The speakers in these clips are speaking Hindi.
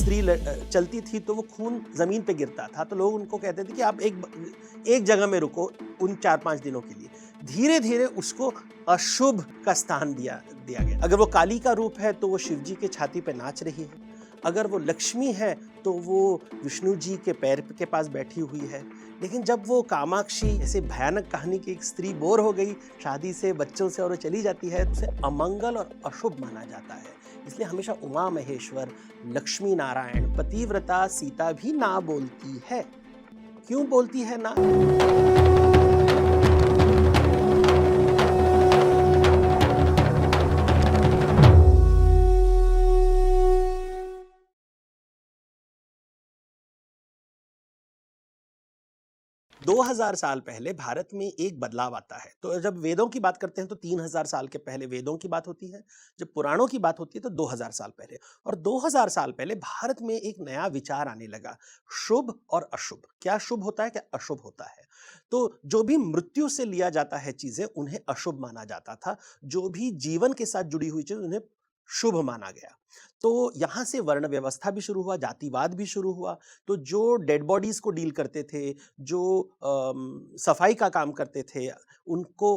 स्त्री चलती थी तो वो खून ज़मीन पे गिरता था, तो लोग उनको कहते थे कि आप एक जगह में रुको उन 4-5 दिनों के लिए। धीरे-धीरे उसको अशुभ का स्थान दिया दिया गया। अगर वो काली का रूप है तो वो शिव जी के छाती पे नाच रही है। अगर वो लक्ष्मी है तो वो विष्णु जी के पैर के पास बैठी हुई है। लेकिन जब वो कामाक्षी ऐसे भयानक कहानी की एक स्त्री बोर हो गई शादी से, बच्चों से और वो चली जाती है, तो उसे अमंगल और अशुभ माना जाता है। इसलिए हमेशा उमा महेश्वर, लक्ष्मी नारायण, पतिव्रता सीता भी ना बोलती है। क्यों बोलती है ना? 2000 साल पहले भारत में एक बदलाव आता है। तो जब वेदों की बात करते हैं तो 3000 साल के पहले वेदों की बात होती है। जब पुराणों की बात होती है तो 2000 साल पहले। और 2000 साल पहले भारत में एक नया विचार आने लगा, शुभ और अशुभ। क्या शुभ होता है, क्या अशुभ होता है? तो जो भी मृत्यु से लिया जाता है चीजें, उन्हें अशुभ माना जाता था। जो भी जीवन के साथ जुड़ी हुई चीज, उन्हें शुभ माना गया। तो यहां से वर्ण व्यवस्था भी शुरू हुआ, जातिवाद भी शुरू हुआ। तो जो डेड बॉडीज को डील करते थे, जो सफाई का काम करते थे, उनको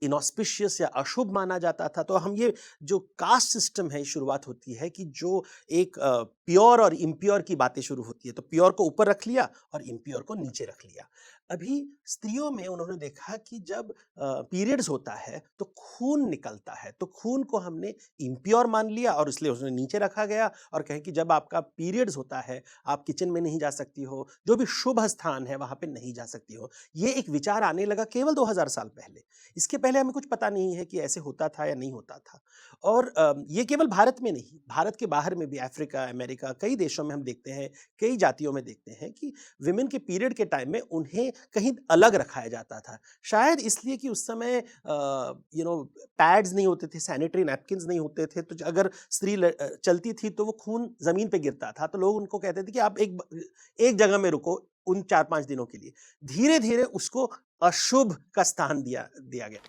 इनऑस्पिशियस या अशुभ माना जाता था। तो हम ये जो कास्ट सिस्टम है, शुरुआत होती है कि जो एक प्योर और इम्प्योर की बातें शुरू होती है। तो प्योर को ऊपर रख लिया और इम्प्योर को नीचे रख लिया। अभी स्त्रियों में उन्होंने देखा कि जब पीरियड्स होता है तो खून निकलता है, तो खून को हमने इम्प्योर मान लिया और इसलिए उसने नीचे रखा गया और कहें कि जब आपका पीरियड्स होता है आप किचन में नहीं जा सकती हो, जो भी शुभ स्थान है वहां पे नहीं जा सकती हो। ये एक विचार आने लगा केवल 2000 साल पहले। इसके पहले हमें कुछ पता नहीं है कि ऐसे होता था या नहीं होता था। और ये केवल भारत में नहीं, भारत के बाहर में भी, अफ्रीका, अमेरिका, कई देशों में हम देखते हैं, कई जातियों में देखते हैं कि विमेन के पीरियड के टाइम में उन्हें कहीं अलग रखाया जाता था। शायद इसलिए कि उस समय पैड्स नहीं होते थे, सैनिटरी नैपकिन्स नहीं होते थे। तो अगर स्त्री चलती थी तो वो खून जमीन पे गिरता था, तो लोग उनको कहते थे कि आप एक जगह में रुको उन 4-5 दिनों के लिए। धीरे-धीरे उसको अशुभ का स्थान दिया दिया गया।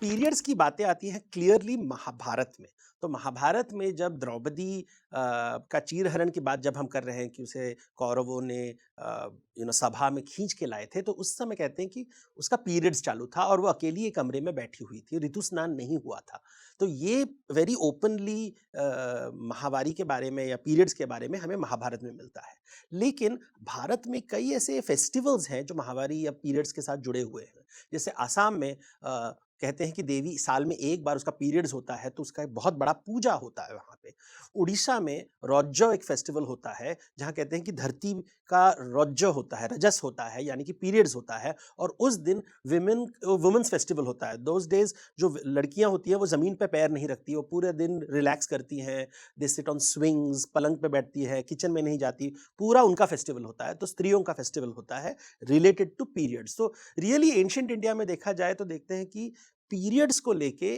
पीरियड्स की बातें आती हैं क्लियरली महाभारत में। तो महाभारत में जब द्रौपदी का चीरहरण की बात जब हम कर रहे हैं कि उसे कौरवों ने सभा में खींच के लाए थे, तो उस समय कहते हैं कि उसका पीरियड्स चालू था और वो अकेली एक कमरे में बैठी हुई थी, ऋतु स्नान नहीं हुआ था। तो ये वेरी ओपनली माहवारी के बारे में या पीरियड्स के बारे में हमें महाभारत में मिलता है। लेकिन भारत में कई ऐसे फेस्टिवल्स हैं जो माहवारी या पीरियड्स के साथ जुड़े हुए हैं। जैसे आसाम में कहते हैं कि देवी साल में एक बार उसका पीरियड्स होता है, तो उसका एक बहुत बड़ा पूजा होता है वहाँ पे। उड़ीसा में रौद्र एक फेस्टिवल होता है, जहाँ कहते हैं कि धरती का रौद्र होता है, रजस होता है, यानी कि पीरियड्स होता है। और उस दिन वुमेन्स फेस्टिवल होता है। दोज डेज जो लड़कियां होती हैं वो ज़मीन पे पैर नहीं रखती, वो पूरे दिन रिलैक्स करती हैं, दे सिट ऑन स्विंग्स, पलंग पे बैठती है, किचन में नहीं जाती। पूरा उनका फेस्टिवल होता है। तो स्त्रियों का फेस्टिवल होता है रिलेटेड टू पीरियड्स। तो रियली एंशिएंट इंडिया में देखा जाए तो देखते हैं कि पीरियड्स को लेके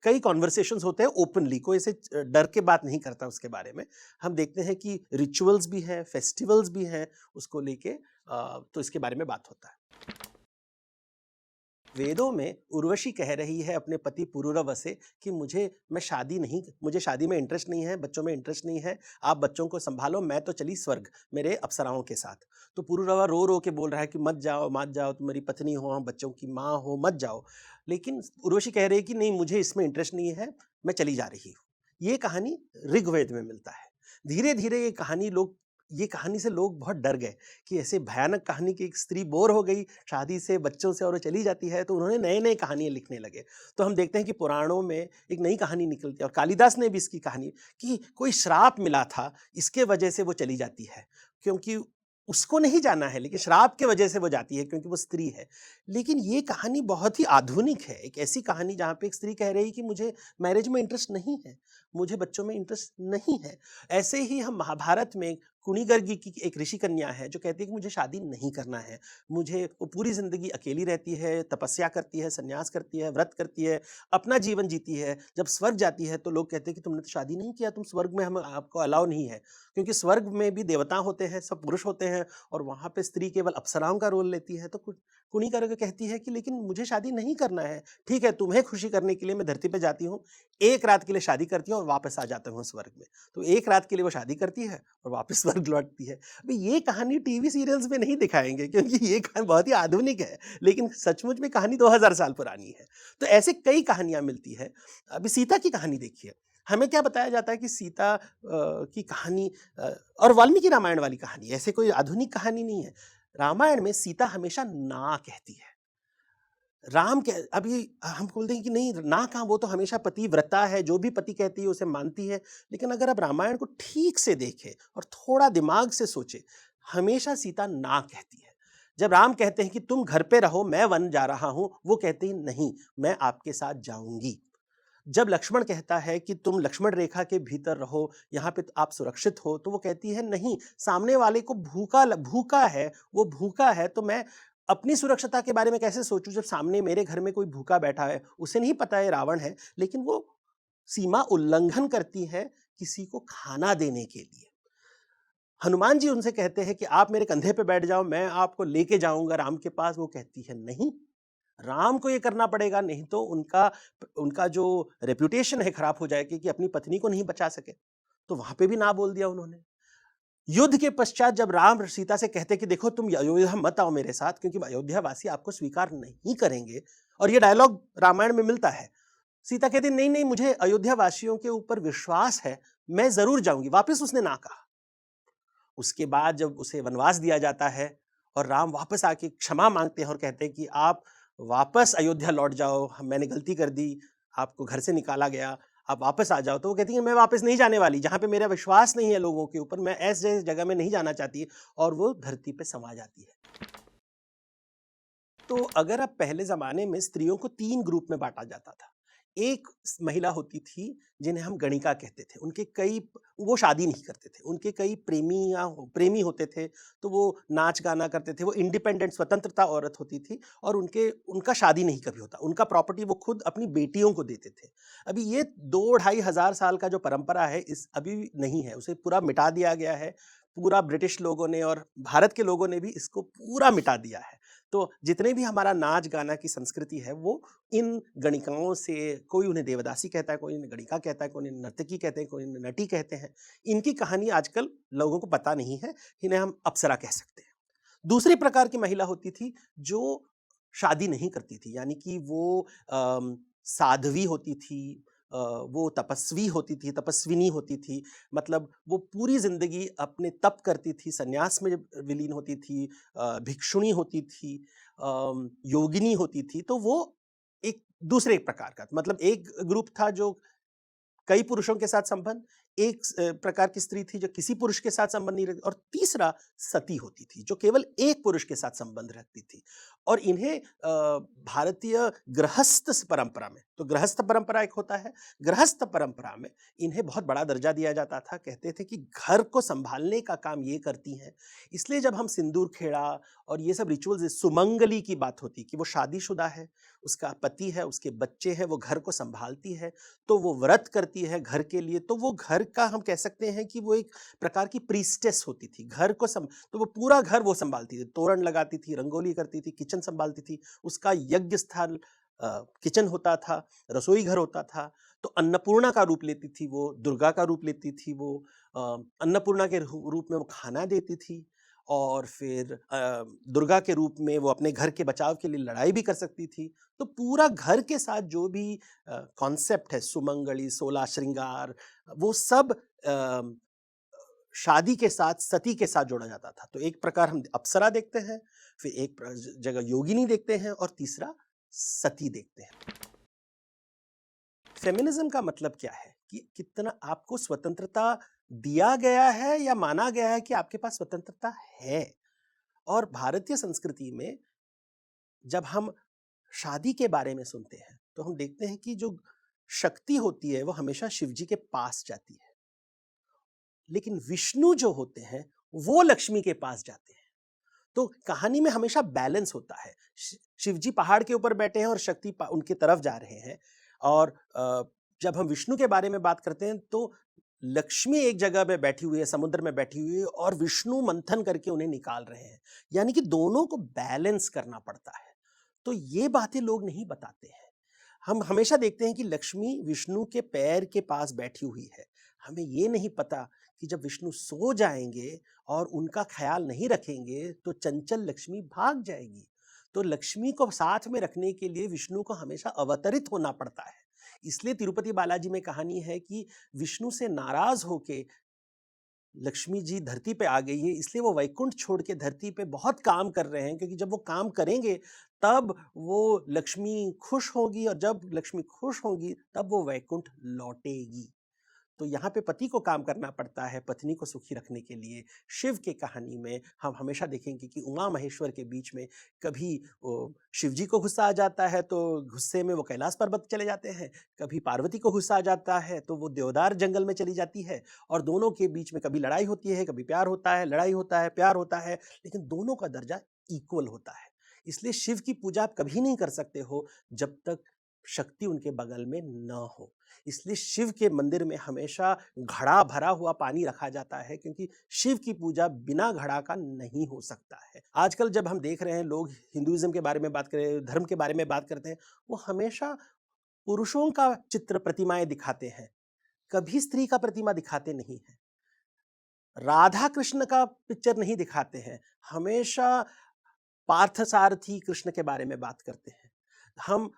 कई कॉन्वर्सेशंस होते हैं ओपनली, कोई ऐसे डर के बात नहीं करता उसके बारे में। हम देखते हैं कि रिचुअल्स भी हैं, फेस्टिवल्स भी हैं उसको लेके, तो इसके बारे में बात होता है। वेदों में उर्वशी कह रही है अपने पति पुरूरव से कि मुझे शादी में इंटरेस्ट नहीं है, बच्चों में इंटरेस्ट नहीं है, आप बच्चों को संभालो, मैं तो चली स्वर्ग मेरे अप्सराओं के साथ। तो पुरूरवा रो रो के बोल रहा है कि मत जाओ, तुम मेरी पत्नी हो, हम बच्चों की माँ हो, मत जाओ। लेकिन उर्वशी कह रही है कि नहीं, मुझे इसमें इंटरेस्ट नहीं है, मैं चली जा रही हूँ। ये कहानी ऋग्वेद में मिलता है। धीरे धीरे ये कहानी से लोग बहुत डर गए कि ऐसे भयानक कहानी की एक स्त्री बोर हो गई शादी से, बच्चों से और वो चली जाती है, तो उन्होंने नए-नए कहानियाँ लिखने लगे। तो हम देखते हैं कि पुराणों में एक नई कहानी निकलती है और कालिदास ने भी इसकी कहानी कि कोई श्राप मिला था, इसके वजह से वो चली जाती है। क्योंकि उसको नहीं जाना है, लेकिन श्राप के वजह से वो जाती है क्योंकि वो स्त्री है। लेकिन ये कहानी बहुत ही आधुनिक है, एक ऐसी कहानी जहाँ पे एक स्त्री कह रही है कि मुझे मैरिज में इंटरेस्ट नहीं है, मुझे बच्चों में इंटरेस्ट नहीं है। ऐसे ही हम महाभारत में कुनी गर्गी की एक ऋषि कन्या है जो कहती है कि मुझे शादी नहीं करना है। मुझे वो पूरी ज़िंदगी अकेली रहती है, तपस्या करती है, सन्यास करती है, व्रत करती है, अपना जीवन जीती है। जब स्वर्ग जाती है तो लोग कहते हैं कि तुमने तो शादी नहीं किया, तुम स्वर्ग में हम आपको अलाउ नहीं है। क्योंकि स्वर्ग में भी देवता होते हैं, सब पुरुष होते हैं और वहाँ पे स्त्री केवल अप्सराओं का रोल लेती है। तो कुनी गर्ग कहती है कि लेकिन मुझे शादी नहीं करना है। ठीक है, तुम्हें खुशी करने के लिए मैं धरती पे जाती हूँ, 1 रात के लिए शादी करती हूँ और वापस आ जाता हूँ स्वर्ग में। तो 1 रात के लिए वो शादी करती है और वापस स्वर्ग लौटती है। अभी ये कहानी टीवी सीरियल्स में नहीं दिखाएँगे क्योंकि ये कहानी बहुत ही आधुनिक है, लेकिन सचमुच में कहानी 2000 साल पुरानी है। तो ऐसे कई कहानियाँ मिलती हैं। अभी सीता की कहानी देखिए, हमें क्या बताया जाता है कि सीता की कहानी और वाल्मीकि रामायण वाली कहानी, ऐसे कोई आधुनिक कहानी नहीं है। रामायण में सीता हमेशा ना कहती है। राम कह अभी हम बोलते हैं कि नहीं ना कहाँ, वो तो हमेशा पतिव्रता है, जो भी पति कहती है उसे मानती है। लेकिन अगर आप रामायण को ठीक से देखें और थोड़ा दिमाग से सोचें, हमेशा सीता ना कहती है। जब राम कहते हैं कि तुम घर पे रहो, मैं वन जा रहा हूँ, वो कहती है नहीं, मैं आपके साथ जाऊँगी। जब लक्ष्मण कहता है कि तुम लक्ष्मण रेखा के भीतर रहो, यहाँ पे आप सुरक्षित हो, तो वो कहती है नहीं, सामने वाले को भूखा है, वो भूखा है तो मैं अपनी सुरक्षता के बारे में कैसे सोचूं जब सामने मेरे घर में कोई भूखा बैठा है। उसे नहीं पता है रावण है, लेकिन वो सीमा उल्लंघन करती है किसी को खाना देने के लिए। हनुमान जी उनसे कहते हैं कि आप मेरे कंधे पे बैठ जाओ, मैं आपको लेके जाऊंगा राम के पास। वो कहती है नहीं, राम को ये करना पड़ेगा, नहीं तो उनका उनका जो रेपुटेशन है खराब हो जाएगी कि अपनी पत्नी को नहीं बचा सके। तो वहां पे भी ना बोल दिया उन्होंने। युद्ध के पश्चात जब राम सीता से कहते कि देखो तुम अयोध्या मत आओ मेरे साथ क्योंकि अयोध्या वासी आपको स्वीकार नहीं करेंगे, और ये डायलॉग रामायण में मिलता है। सीता कहती नहीं नहीं, मुझे अयोध्या वासियों के ऊपर विश्वास है, मैं जरूर जाऊंगी। वापस उसने ना कहा। उसके बाद जब उसे वनवास दिया जाता है और राम वापस आके क्षमा मांगते हैं और कहते हैं कि आप वापस अयोध्या लौट जाओ, मैंने गलती कर दी, आपको घर से निकाला गया, आप वापस आ जाओ। तो वो कहती है मैं वापस नहीं जाने वाली, जहाँ पे मेरा विश्वास नहीं है लोगों के ऊपर, मैं ऐसे जगह में नहीं जाना चाहती। और वो धरती पे समा जाती है। तो अगर आप पहले ज़माने में स्त्रियों को 3 ग्रुप में बाँटा जाता था। एक महिला होती थी जिन्हें हम गणिका कहते थे। उनके कई वो शादी नहीं करते थे। उनके कई प्रेमी होते थे, तो वो नाच-गाना करते थे। वो इंडिपेंडेंट स्वतंत्रता औरत होती थी और उनका शादी नहीं कभी होता। उनका प्रॉपर्टी वो खुद अपनी बेटियों को देते थे। अभी ये 2 ढाई हज़ार साल का जो परंपरा है इस अभी भी नहीं है, उसे पूरा मिटा दिया गया है। पूरा ब्रिटिश लोगों ने और भारत के लोगों ने भी इसको पूरा मिटा दिया है। तो जितने भी हमारा नाच-गाना की संस्कृति है वो इन गणिकाओं से, कोई उन्हें देवदासी कहता है, कोई उन्हें गणिका कहता है, कोई उन्हें नर्तकी कहते हैं, कोई उन्हें नटी कहते हैं। इनकी कहानी आजकल लोगों को पता नहीं है, इन्हें हम अप्सरा कह सकते हैं। दूसरी प्रकार की महिला होती थी जो शादी नहीं करती थी, यानी कि वो साध्वी होती थी, वो तपस्वी होती थी, तपस्विनी होती थी। मतलब वो पूरी ज़िंदगी अपने तप करती थी, संन्यास में विलीन होती थी, भिक्षुणी होती थी, योगिनी होती थी। तो वो एक दूसरे प्रकार का, मतलब एक ग्रुप था जो कई पुरुषों के साथ संबंध, एक प्रकार की स्त्री थी जो किसी पुरुष के साथ संबंध नहीं रखती, और तीसरा सती होती थी जो केवल एक पुरुष के साथ संबंध रखती थी। और इन्हें भारतीय गृहस्थ परंपरा में, तो गृहस्थ परंपरा एक होता है, गृहस्थ परंपरा में इन्हें बहुत बड़ा दर्जा दिया जाता था। कहते थे कि घर को संभालने का काम ये करती हैं। इसलिए जब हम सिंदूर खेड़ा और ये सब रिचुअल्स, सुमंगली की बात होती कि वो शादीशुदा है, उसका पति है, उसके बच्चे हैं, वो घर को संभालती है, तो वो व्रत करती है घर के लिए, तो वो घर का हम कह सकते हैं कि वो एक प्रकार की प्रीस्टेस होती थी। घर को तो वो पूरा घर वो संभालती थी, तोरण लगाती थी, रंगोली करती थी, किचन संभालती थी। उसका यज्ञ स्थान किचन होता था, रसोई घर होता था। तो अन्नपूर्णा का रूप लेती थी वो, दुर्गा का रूप लेती थी वो। अन्नपूर्णा के रूप में वो खाना देती थी, और फिर दुर्गा के रूप में वो अपने घर के बचाव के लिए लड़ाई भी कर सकती थी। तो पूरा घर के साथ जो भी कॉन्सेप्ट है, सुमंगली, 16 श्रृंगार, वो सब शादी के साथ, सती के साथ जोड़ा जाता था। तो एक प्रकार हम अप्सरा देखते हैं, फिर एक जगह योगिनी देखते हैं, और तीसरा सती देखते हैं। फेमिनिज्म का मतलब क्या है कि कितना आपको स्वतंत्रता दिया गया है या माना गया है कि आपके पास स्वतंत्रता है। और भारतीय संस्कृति में जब हम शादी के बारे में सुनते हैं तो हम देखते हैं कि जो शक्ति होती है वो हमेशा शिव जी के पास जाती है, लेकिन विष्णु जो होते हैं वो लक्ष्मी के पास जाते हैं। तो कहानी में हमेशा बैलेंस होता है। शिव जी पहाड़ के ऊपर बैठे हैं और शक्ति उनकी तरफ जा रहे हैं। और जब हम विष्णु के बारे में बात करते हैं तो लक्ष्मी एक जगह पे बैठी हुई है, समुद्र में बैठी हुई है और विष्णु मंथन करके उन्हें निकाल रहे हैं। यानी कि दोनों को बैलेंस करना पड़ता है। तो ये बातें लोग नहीं बताते हैं। हम हमेशा देखते हैं कि लक्ष्मी विष्णु के पैर के पास बैठी हुई है। हमें ये नहीं पता कि जब विष्णु सो जाएंगे और उनका ख्याल नहीं रखेंगे तो चंचल लक्ष्मी भाग जाएगी। तो लक्ष्मी को साथ में रखने के लिए विष्णु को हमेशा अवतरित होना पड़ता है। इसलिए तिरुपति बालाजी में कहानी है कि विष्णु से नाराज होके लक्ष्मी जी धरती पे आ गई है, इसलिए वो वैकुंठ छोड़ के धरती पे बहुत काम कर रहे हैं, क्योंकि जब वो काम करेंगे तब वो लक्ष्मी खुश होगी और जब लक्ष्मी खुश होगी तब वो वैकुंठ लौटेगी। तो यहाँ पे पति को काम करना पड़ता है पत्नी को सुखी रखने के लिए। शिव के कहानी में हम हमेशा देखेंगे कि उमा महेश्वर के बीच में कभी शिव जी को गुस्सा आ जाता है तो गुस्से में वो कैलाश पर्वत चले जाते हैं, कभी पार्वती को गुस्सा आ जाता है तो वो देवदार जंगल में चली जाती है और दोनों के बीच में कभी लड़ाई होती है, कभी प्यार होता है, लड़ाई होता है, प्यार होता है, लेकिन दोनों का दर्जा इक्वल होता है। इसलिए शिव की पूजा आप कभी नहीं कर सकते हो जब तक शक्ति उनके बगल में न हो। इसलिए शिव के मंदिर में हमेशा घड़ा भरा हुआ पानी रखा जाता है, क्योंकि शिव की पूजा बिना घड़ा का नहीं हो सकता है। आजकल जब हम देख रहे हैं लोग हिंदुइज्म के बारे में बात करें, धर्म के बारे में बात करते हैं, वो हमेशा पुरुषों का चित्र प्रतिमाएं दिखाते हैं, कभी स्त्री का प्रतिमा दिखाते नहीं है। राधा कृष्ण का पिक्चर नहीं दिखाते हैं, हमेशा पार्थसारथी कृष्ण के बारे में बात करते हैं। हम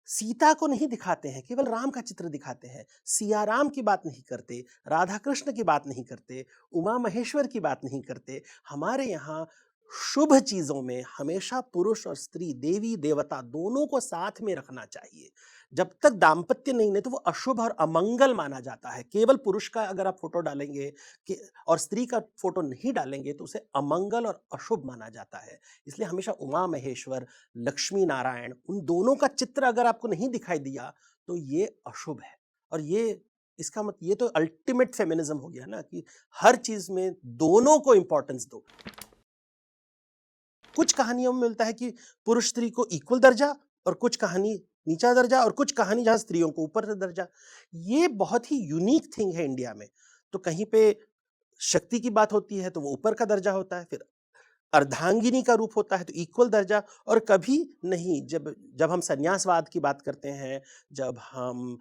सीता को नहीं दिखाते हैं, केवल राम का चित्र दिखाते हैं। सिया राम की बात नहीं करते, राधा कृष्ण की बात नहीं करते, उमा महेश्वर की बात नहीं करते। हमारे यहाँ शुभ चीजों में हमेशा पुरुष और स्त्री, देवी देवता दोनों को साथ में रखना चाहिए। जब तक दाम्पत्य नहीं तो वो अशुभ और अमंगल माना जाता है। केवल पुरुष का अगर आप फोटो डालेंगे और स्त्री का फोटो नहीं डालेंगे तो उसे अमंगल और अशुभ माना जाता है। इसलिए हमेशा उमा महेश्वर, लक्ष्मी नारायण, उन दोनों का चित्र अगर आपको नहीं दिखाई दिया तो ये अशुभ है। और ये तो अल्टीमेट फेमिनिज्म हो गया ना, कि हर चीज में दोनों को इंपॉर्टेंस दो। कुछ कहानियों में मिलता है कि पुरुष स्त्री को इक्वल दर्जा, और कुछ कहानी नीचा दर्जा, और कुछ कहानी जहां स्त्रियों को ऊपर दर्जा। ये बहुत ही यूनिक थिंग है इंडिया में। तो कहीं पे शक्ति की बात होती है तो वो ऊपर का दर्जा होता है, फिर अर्धांगिनी का रूप होता है तो इक्वल दर्जा, और कभी नहीं। जब जब हम संन्यासवाद की बात करते हैं, जब हम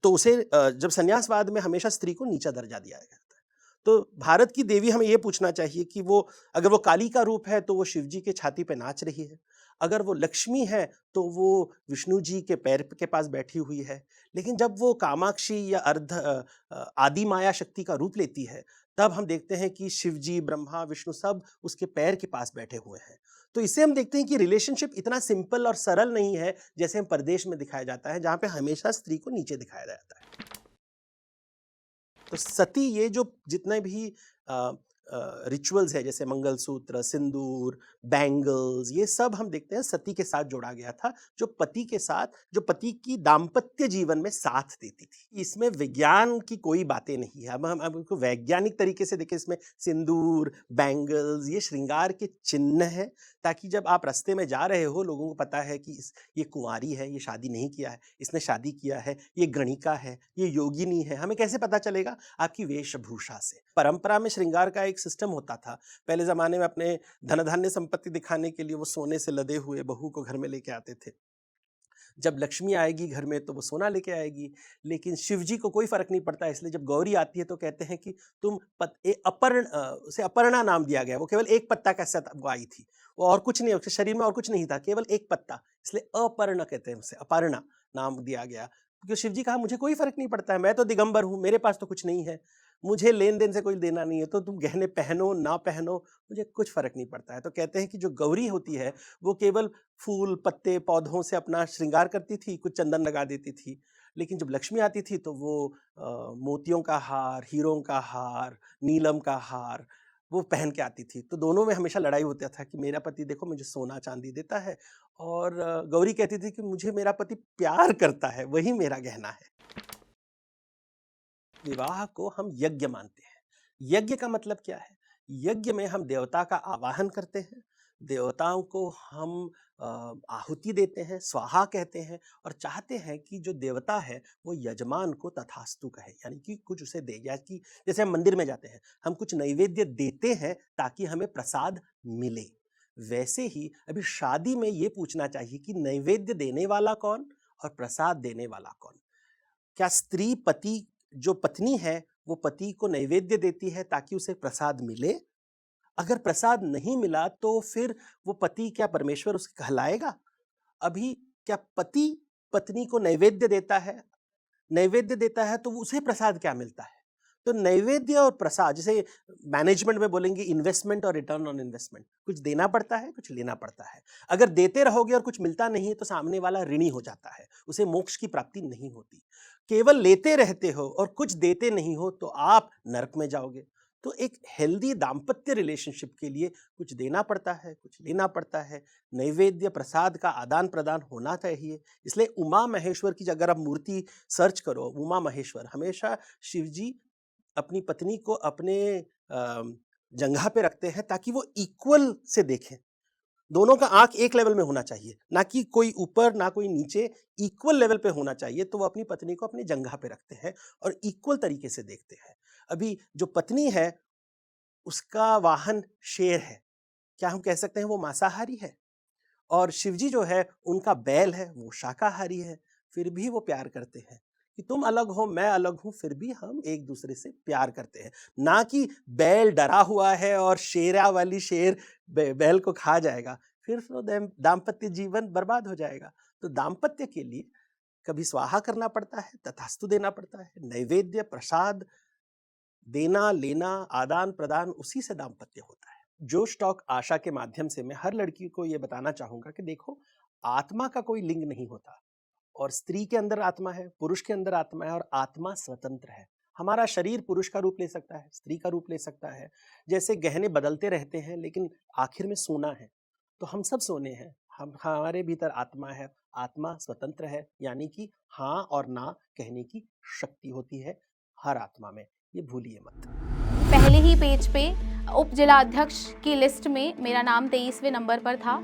जब संन्यासवाद में हमेशा स्त्री को नीचा दर्जा दिया गया। तो भारत की देवी, हमें यह पूछना चाहिए कि वो अगर वो काली का रूप है तो वो शिव जी के छाती पे नाच रही है, अगर वो लक्ष्मी है तो वो विष्णु जी के पैर के पास बैठी हुई है। लेकिन जब वो कामाक्षी या आदि माया शक्ति का रूप लेती है तब हम देखते हैं कि शिव जी, ब्रह्मा, विष्णु सब उसके पैर के पास बैठे हुए हैं। तो इससे हम देखते हैं कि रिलेशनशिप इतना सिंपल और सरल नहीं है जैसे हम परदेश में दिखाया जाता है, जहां पे हमेशा स्त्री को नीचे दिखाया जाता है। तो सती, ये जो जितने भी रिचुअल्स है, जैसे मंगलसूत्र, सिंदूर, बैंगल्स, ये सब हम देखते हैं सती के साथ जोड़ा गया था, जो पति की दाम्पत्य जीवन में साथ देती थी। इसमें विज्ञान की कोई बातें नहीं है। अब इसको वैज्ञानिक तरीके से देखें, इसमें सिंदूर, बैंगल्स, ये श्रृंगार के चिन्ह है, ताकि जब आप रास्ते में जा रहे हो लोगों को पता है कि ये कुंवारी है, ये शादी नहीं किया है, इसने शादी किया है, ये गणिका है, ये योगिनी है। हमें कैसे पता चलेगा? आपकी वेशभूषा से। परंपरा में श्रृंगार का एक सिस्टम होता था। पहले जमाने में अपने धन धान्य संपत्ति दिखाने के लिए वो सोने से लदे हुए बहू को घर में लेके आते थे। जब लक्ष्मी आएगी घर में तो वो सोना लेके आएगी। लेकिन शिव जी को कोई फर्क नहीं पड़ता, इसलिए जब गौरी आती है तो कहते हैं कि तुम उसे अपर्णा नाम दिया गया। वो केवल एक पत्ता के साथ वो आई थी, वो और कुछ नहीं, उसके शरीर में और कुछ नहीं था, केवल एक पत्ता, इसलिए अपर्णा कहते हैं उसे, अपर्णा नाम दिया गया। क्योंकि शिव जी कहा मुझे कोई फर्क नहीं पड़ता है, मैं तो दिगंबर हूँ, मेरे पास तो कुछ नहीं है, मुझे लेन देन से कोई देना नहीं है, तो तुम गहने पहनो ना पहनो, मुझे कुछ फर्क नहीं पड़ता है। तो कहते हैं कि जो गौरी होती है वो केवल फूल, पत्ते, पौधों से अपना श्रृंगार करती थी, कुछ चंदन लगा देती थी। लेकिन जब लक्ष्मी आती थी तो वो मोतियों का हार, हीरों का हार, नीलम का हार वो पहन के आती थी। तो दोनों में हमेशा लड़ाई होता था कि मेरा पति देखो मुझे सोना चांदी देता है, और गौरी कहती थी कि मुझे मेरा पति प्यार करता है, वही मेरा गहना है। विवाह को हम यज्ञ मानते हैं। यज्ञ का मतलब क्या है? यज्ञ में हम देवता का आवाहन करते हैं, देवताओं को हम आहुति देते हैं, स्वाहा कहते हैं और चाहते हैं कि जो देवता है वो यजमान को तथास्तु कहे, यानी कि कुछ उसे दे, या कि जैसे हम मंदिर में जाते हैं, हम कुछ नैवेद्य देते हैं ताकि हमें प्रसाद मिले। वैसे ही अभी शादी में ये पूछना चाहिए कि नैवेद्य देने वाला कौन और प्रसाद देने वाला कौन? क्या स्त्री पति, जो पत्नी है वो पति को नैवेद्य देती है ताकि उसे प्रसाद मिले? अगर प्रसाद नहीं मिला तो फिर वो पति क्या परमेश्वर उसे कहलाएगा? अभी क्या पति पत्नी को नैवेद्य देता है? नैवेद्य देता है तो उसे प्रसाद क्या मिलता है? तो नैवेद्य और प्रसाद, जैसे मैनेजमेंट में बोलेंगे इन्वेस्टमेंट और रिटर्न ऑन इन्वेस्टमेंट, कुछ देना पड़ता है, कुछ लेना पड़ता है। अगर देते रहोगे और कुछ मिलता नहीं है तो सामने वाला ऋणी हो जाता है, उसे मोक्ष की प्राप्ति नहीं होती। केवल लेते रहते हो और कुछ देते नहीं हो तो आप नरक में जाओगे। तो एक हेल्दी दाम्पत्य रिलेशनशिप के लिए कुछ देना पड़ता है, कुछ लेना पड़ता है, नैवेद्य प्रसाद का आदान प्रदान होना चाहिए। इसलिए उमा महेश्वर की अगर आप मूर्ति सर्च करो, उमा महेश्वर, हमेशा शिव जी अपनी पत्नी को अपने जंघा पे रखते हैं ताकि वो इक्वल से देखें। दोनों का आंख एक लेवल में होना चाहिए, ना कि कोई ऊपर ना कोई नीचे, इक्वल लेवल पे होना चाहिए। तो वो अपनी पत्नी को अपनी जंघा पे रखते हैं और इक्वल तरीके से देखते हैं। अभी जो पत्नी है उसका वाहन शेर है, क्या हम कह सकते हैं वो मांसाहारी है? और शिवजी जो है उनका बैल है, वो शाकाहारी है। फिर भी वो प्यार करते हैं कि तुम अलग हो मैं अलग हूं, फिर भी हम एक दूसरे से प्यार करते हैं। ना कि बैल डरा हुआ है और शेरा वाली शेर बैल को खा जाएगा, फिर तो दाम्पत्य जीवन बर्बाद हो जाएगा। तो दाम्पत्य के लिए कभी स्वाहा करना पड़ता है, तथास्तु देना पड़ता है, नैवेद्य प्रसाद देना लेना आदान प्रदान, उसी से दाम्पत्य होता है। जोश टॉक आशा के माध्यम से मैं हर लड़की को ये बताना चाहूंगा कि देखो, आत्मा का कोई लिंग नहीं होता, और स्त्री के अंदर आत्मा है, पुरुष के अंदर आत्मा है, और आत्मा स्वतंत्र है। हमारा शरीर पुरुष का रूप ले सकता है, स्त्री का रूप ले सकता है। जैसे गहने बदलते रहते हैं लेकिन आखिर में सोना है, तो हम सब सोने हैं। हम, हमारे भीतर आत्मा है, आत्मा स्वतंत्र है, यानी कि हाँ और ना कहने की शक्ति होती है हर आत्मा में, ये भूलिए मत। पहले ही पेज पे उप जिलाध्यक्ष की लिस्ट में मेरा नाम 23वें नंबर पर था।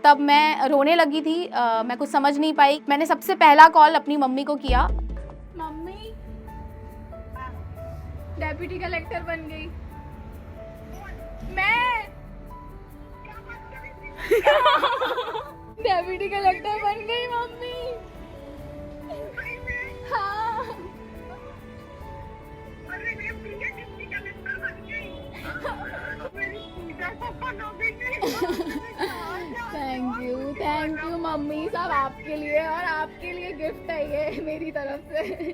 तब मैं रोने लगी थी, मैं कुछ समझ नहीं पाई। मैंने सबसे पहला कॉल अपनी मम्मी को किया। मम्मी, डेप्यूटी कलेक्टर बन गई मैं। डेप्यूटी कलेक्टर बन गई मम्मी। हाँ। थैंक यू मम्मी, सब आपके लिए, और आपके लिए गिफ्ट है ये मेरी तरफ से।